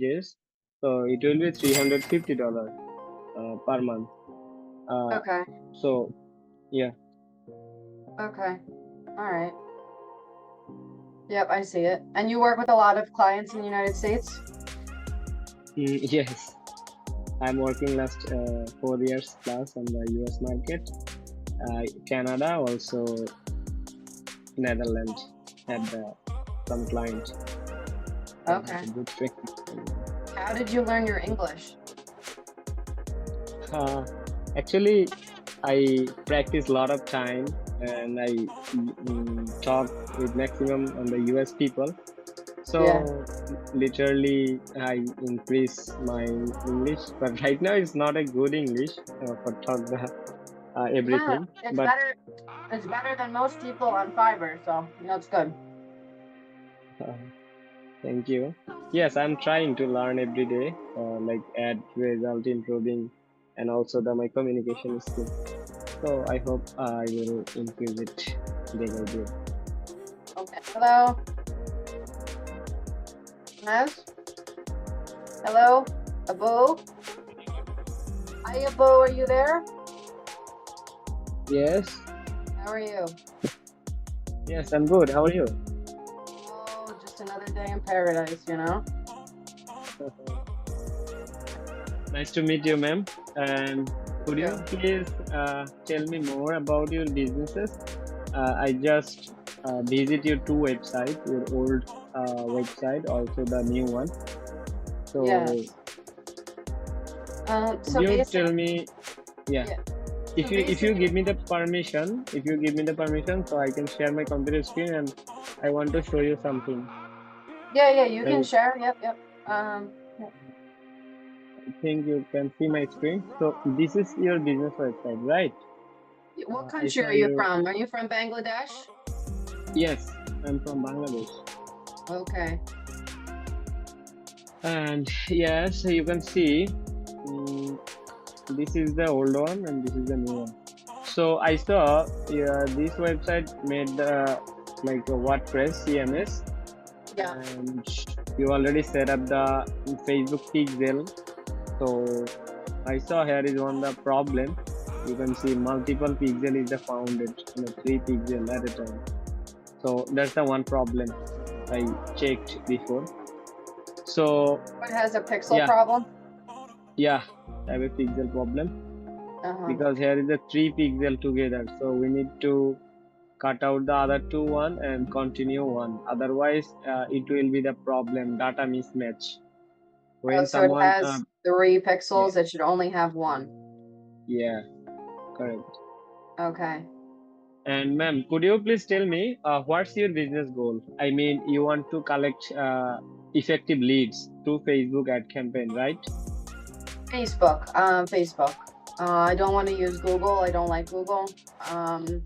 Yes. So it will be $350 per month. Uh, Okay. so yeah. Okay. All right. Yep, I see it. And you work with a lot of clients in the United States? Yes. I'm working last 4 years plus on the US market, Canada, also Netherlands had some clients. So I have Okay. a good training. How did you learn your English? Uh, Actually, I practice a lot of time and I talk with maximum on the US people. Yeah. So literally, I increase my English, but right now it's not a good English for talk the Huh, everything. it's But better. It's better than most people on Fiverr, so it's good. uh, thank you. Yes, I'm trying to learn every day, like add result improving, and also my communication skill. So I hope I will increase it day by day. Okay. Hello, Naz. Hello, Abu. Hi, Abu. Are you there? Yes, How are you? yes, I'm good. How are you? Oh, just another day in paradise. Nice to meet you, ma'am. And could You. you please tell me more about your businesses? I just visit your two websites, your old website, also the new one. So Yes. could So you basic. tell me, yeah, Yeah. So if you basically, give me the permission, if you give me the permission, so I can share my computer screen and I want to show you something. yeah. You can Like share. Yep. Yeah. I think you can see my screen. So this is your business website, right? What I country saw are you your from? Are you from Bangladesh? yes, I'm from Bangladesh. Okay. And yes, you can see this is the old one and this is the new one. So I saw this website made like a WordPress CMS, Yeah. and you already set up the Facebook pixel. So I saw here is one the problem. You can see multiple pixel is the founded, 3 pixel at a time. So that's the one problem I checked before. So It has a pixel yeah, problem. yeah, I have a pixel problem Uh-huh. because here is a 3 pixel together. So we need to cut out the other two one and continue one. Otherwise, it will be the problem data mismatch. Oh, When so it someone, has 3 pixels. yeah, It should only have one. yeah, correct. Okay. And ma'am, could you please tell me what's your business goal? I mean, you want to collect effective leads through Facebook ad campaign, right? Facebook. Facebook. I don't want to use Google. I don't like Google.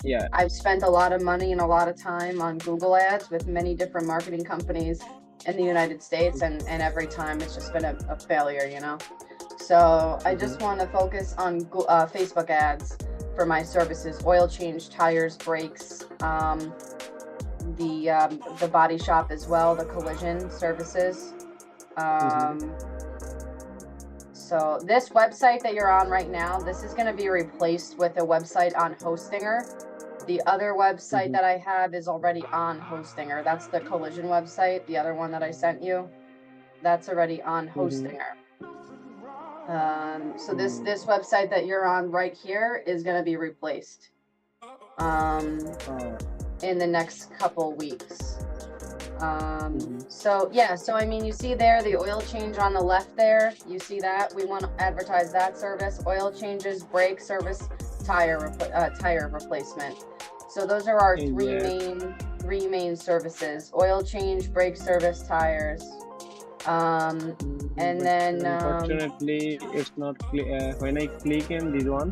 Yeah. I've spent a lot of money and a lot of time on Google ads with many different marketing companies in the United States, and every time it's just been a failure. So I Mhm. just want to focus on Facebook ads for my services: oil change, tires, brakes, the body shop as well, the collision services. Mhm. Um, so this website that you're on right now, this is going to be replaced with a website on Hostinger. The other website Mhm. that I have is already on Hostinger. That's the collision website. The other one that I sent you, that's already on Mhm. Hostinger. So this Mm. this website that you're on right here is going to be replaced Uh, in the next couple weeks. mhm. So yeah, so I mean, you see there the oil change on the left there. You see that we want to advertise that service: oil changes, brake service, tire replacement. So those are our three Yes. main services: oil change, brake service, tires. And But then unfortunately, it's not. When I click in this one,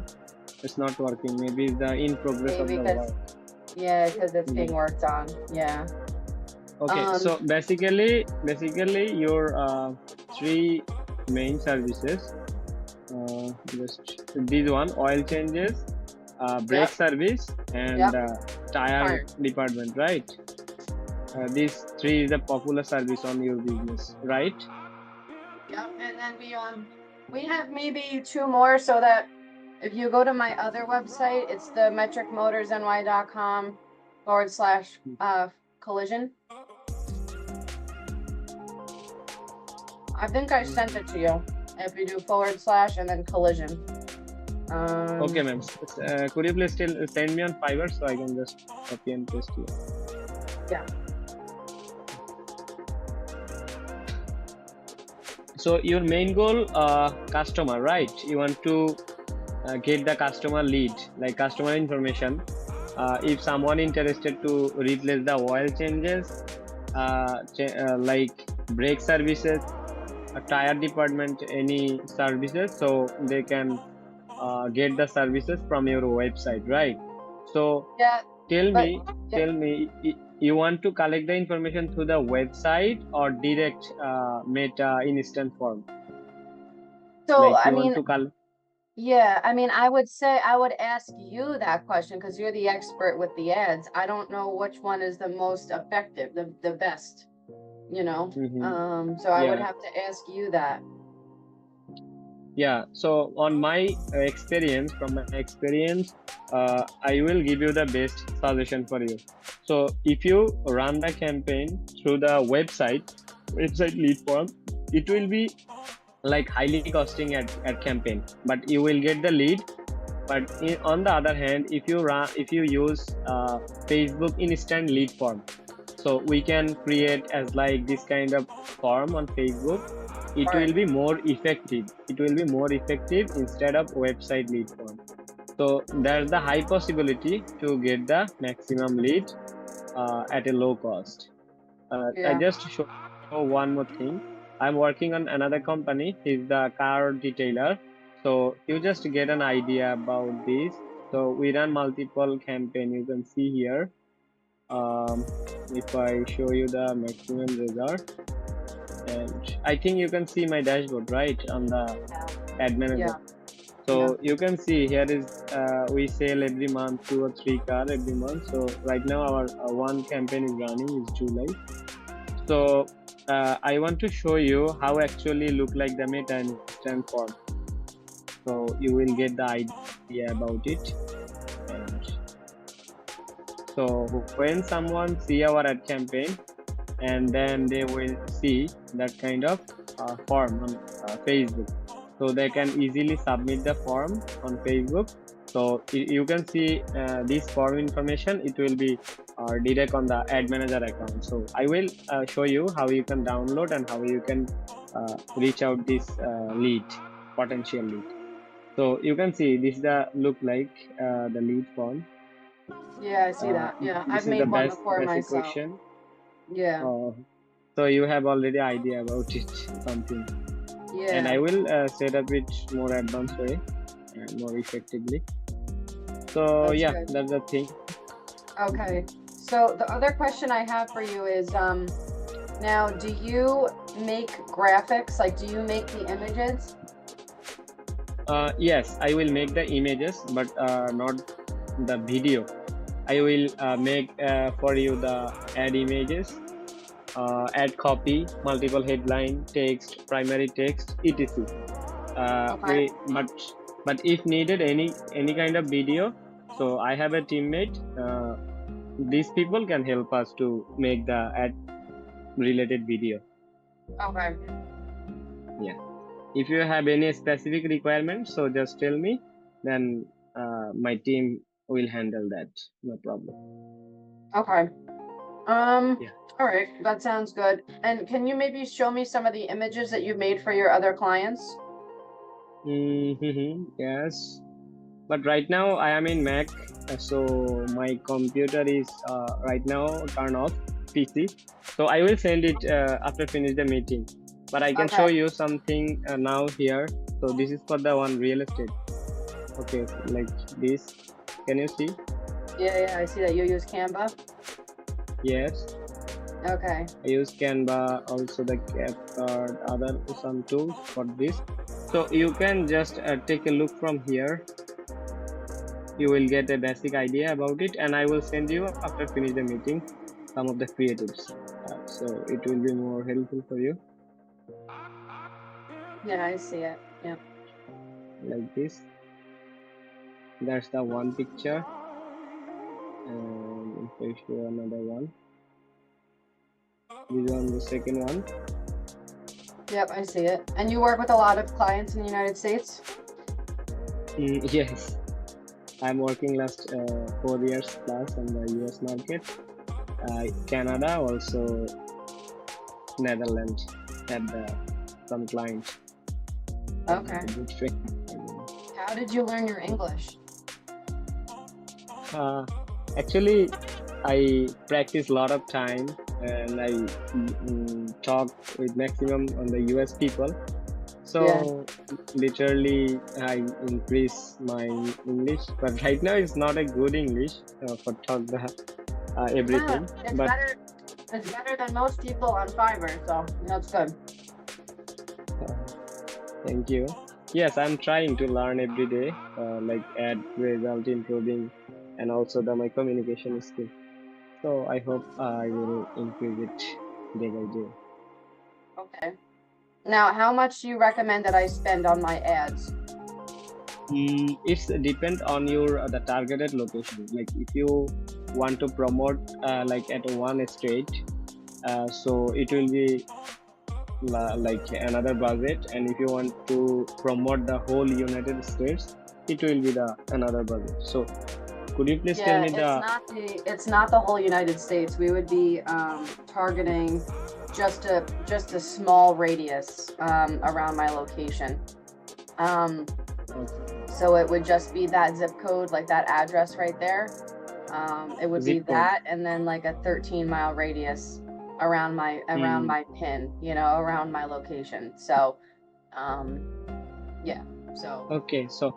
it's not working. Maybe it's the in progress of maybe the because work. because it's being Mm. worked on. Yeah. Okay, Um, so basically your three main services. Just this one: oil changes, brake yep. service, and Yep. tire Tire. department. Right? These three is the popular service on your business, right? Yep. And then we have maybe 2 more, so that if you go to my other website, it's the metricmotorsny.com/collision. I think I sent it to you. If you do / and then collision. Okay, ma'am. Could you please still send me on Fiverr so I can just copy and paste here? Yeah. So your main goal, customer, right? You want to get the customer lead, like customer information. If someone interested to replace the oil changes, like brake services, tire department, any services, so they can get the services from your website, right? So Yeah. tell But me, you want to collect the information through the website or direct Meta instant form? so Like I you want mean, to collect? yeah, I mean, I would say I would ask you that question because you're the expert with the ads. I don't know which one is the most effective, the best, you know. So I would Yeah, have to ask you that. yeah. So on my experience, from my experience, I will give you the best suggestion for you. So if you run the campaign through the website lead form, it will be like highly costing at campaign, but you will get the lead. But on the other hand, if you use Facebook instant lead form, so we can create as like this kind of form on Facebook. It Right. will be more effective. It will be more effective instead of website lead form. So there's the high possibility to get the maximum lead at a low cost. I Yeah. just show one more thing. I'm working on another company. He's the car detailer. So you just get an idea about this. So we run multiple campaign. You can see here. If I show you the maximum result, and I think you can see my dashboard, right, on the ad manager. Yeah. So you can see here is we sell every month 2 or 3 car every month. So right now our one campaign is running is July. So I want to show you how actually look like the Meta instant form. So you will get the idea about it. And so when someone see our ad campaign, and then they will see that kind of form on Facebook. So they can easily submit the form on Facebook. So you can see this form information. It will be direct on the ad manager account. So I will show you how you can download and how you can reach out this lead, potential lead. So you can see this is the look like the lead form. Yeah, I see that. Yeah, This I've is made the one basic before myself. question. Yeah. So you have already idea about it, something. Yeah. And I will set up it more advanced way and more effectively. So That's yeah, good. that's the thing. Okay. So the other question I have for you is, now, do you make graphics? Like, do you make the images? Yes, I will make the images, but not the video. I will make for you the ad images, ad copy, multiple headline, text, primary text, etc. Okay. But if needed any kind of video, so I have a teammate. These people can help us to make the ad related video. Okay. Yeah. If you have any specific requirements, so just tell me. Then my team will handle that. No problem. Okay. Yeah. All right, that sounds good. And can you maybe show me some of the images that you made for your other clients? Yes. But right now I am in Mac, so my computer is right now turn off PC. So I will send it after finish the meeting. But I can show Okay. you something now here. So this is for the one real estate. Okay, like this. Can you see? Yeah, I see that you use Canva. Yes. Okay. I use Canva, also the CapCut, other some tools for this. So you can just take a look from here. You will get a basic idea about it, and I will send you after finish the meeting some of the creatives. So it will be more helpful for you. Yeah, I see it. Yeah. like this. That's the one picture, and if I show another one, this one the second one. Yep, I see it. And you work with a lot of clients in the United States? Yes, I'm working last 4 years plus on the US market, Canada, also Netherlands had some clients. Okay. Good friend. How did you learn your English? Actually, I practice a lot of time and I talk with maximum on the US people. So literally I increase my English, but right now it's not a good English for talk the everything. It's But better. It's better than most people on Fiverr, so that's good. thank you. Yes, I'm trying to learn every day, like add result improving, and also my communication skill. So I hope I will increase it day by day. Okay. Now, how much do you recommend that I spend on my ads? It's depend on your the targeted location. Like if you want to promote like at one state, so it will be like another budget, and if you want to promote the whole United States, it will be the another budget. So could you please tell me it's not the whole United States. We would be targeting just a small radius around my location. So it would just be that zip code, like that address right there. It would be zip code? that, and then like a 13-mile radius around my pin, around my location. So, yeah. So. Okay, so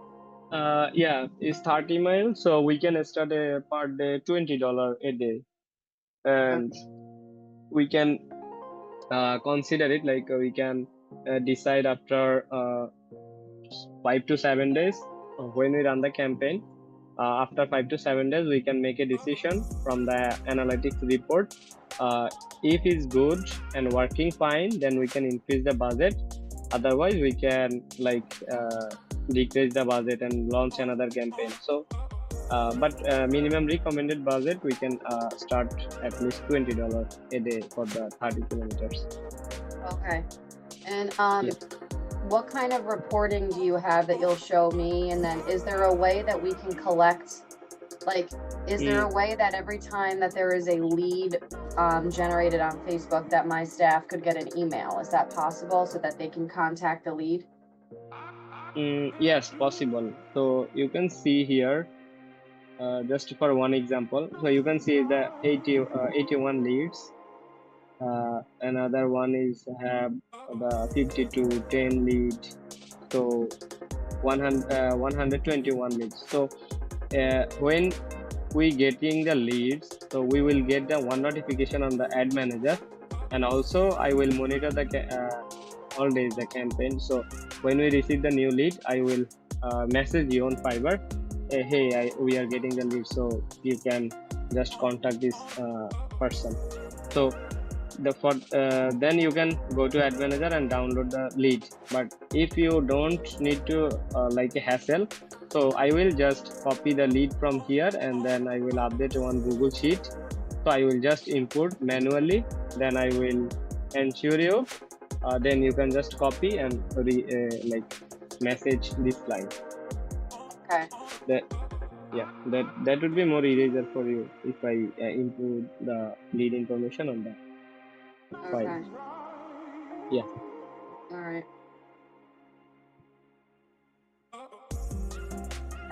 yeah, it's 30 miles, so we can start a per day $20 a day, and we can consider it like we can decide after 5 to 7 days when we run the campaign. After 5 to 7 days, we can make a decision from the analytics report. If it's good and working fine, then we can increase the budget. Otherwise, we can like decrease the budget and launch another campaign. So, but minimum recommended budget, we can start at least $20 a day for the 30 kilometers. Okay. And what kind of reporting do you have that you'll show me? And then is there a way that we can collect, like, is there a way that every time that there is a lead generated on Facebook that my staff could get an email? Is that possible so that they can contact the lead? Yes, possible. So you can see here, just for one example, so you can see the 81 leads. Another one is have the 50 to 10 lead, so 121 leads. So when we getting the leads, so we will get the one notification on the ad manager, and also I will monitor the all days the campaign. So when we receive the new lead, I will message you on Fiverr, hey, we are getting the lead, so you can just contact this person. So then you can go to ad manager and download the lead. But if you don't need to like a hassle, so I will just copy the lead from here, and then I will update on Google Sheet. So I will just input manually, then I will ensure you, then you can just copy and like message this line. Okay. That would be more easier for you if I include the lead information on that. Okay. Fine. Yeah. All right.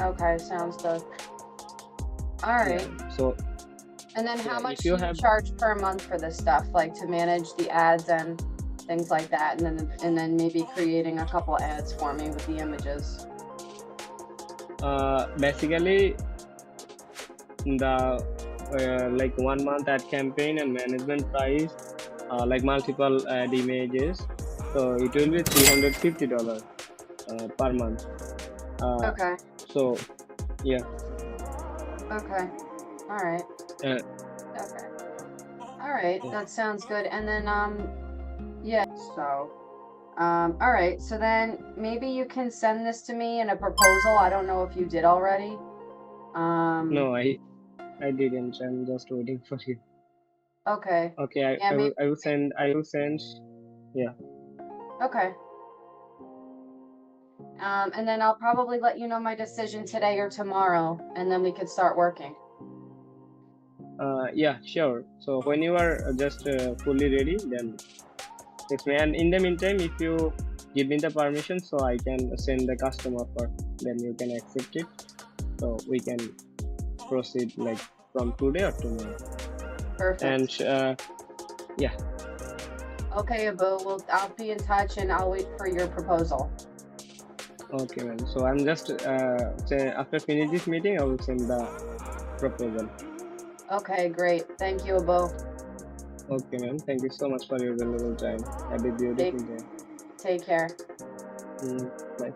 Okay, sounds good. All right. Yeah. So, and then how much if do you you charge per month for this stuff, like to manage the ads and things like that, and then maybe creating a couple ads for me with the images? Basically, the like 1 month ad campaign and management price, like multiple ad images, so it will be $350 per month. Okay. So, yeah. Okay. All right. Okay. All right. That sounds good. And then yeah. So All right, so then maybe you can send this to me in a proposal. I don't know if you did already. No, I didn't. I'm just waiting for you. Okay. Okay, Yeah, maybe. I will send. Yeah. Okay. And then I'll probably let you know my decision today or tomorrow, and then we could start working. Yeah, sure. So when you are just fully ready, then text me. And in the meantime, if you give me the permission, so I can send the customer offer, then you can accept it. So we can proceed like from today or tomorrow. Perfect. And yeah. Okay, Abu. Well, I'll be in touch, and I'll wait for your proposal. Okay, man. So I'm just say after finish this meeting, I will send the proposal. Okay, great. Thank you, Abu. Okay, man. Thank you so much for your valuable time. Have a beautiful day. Take care. Bye.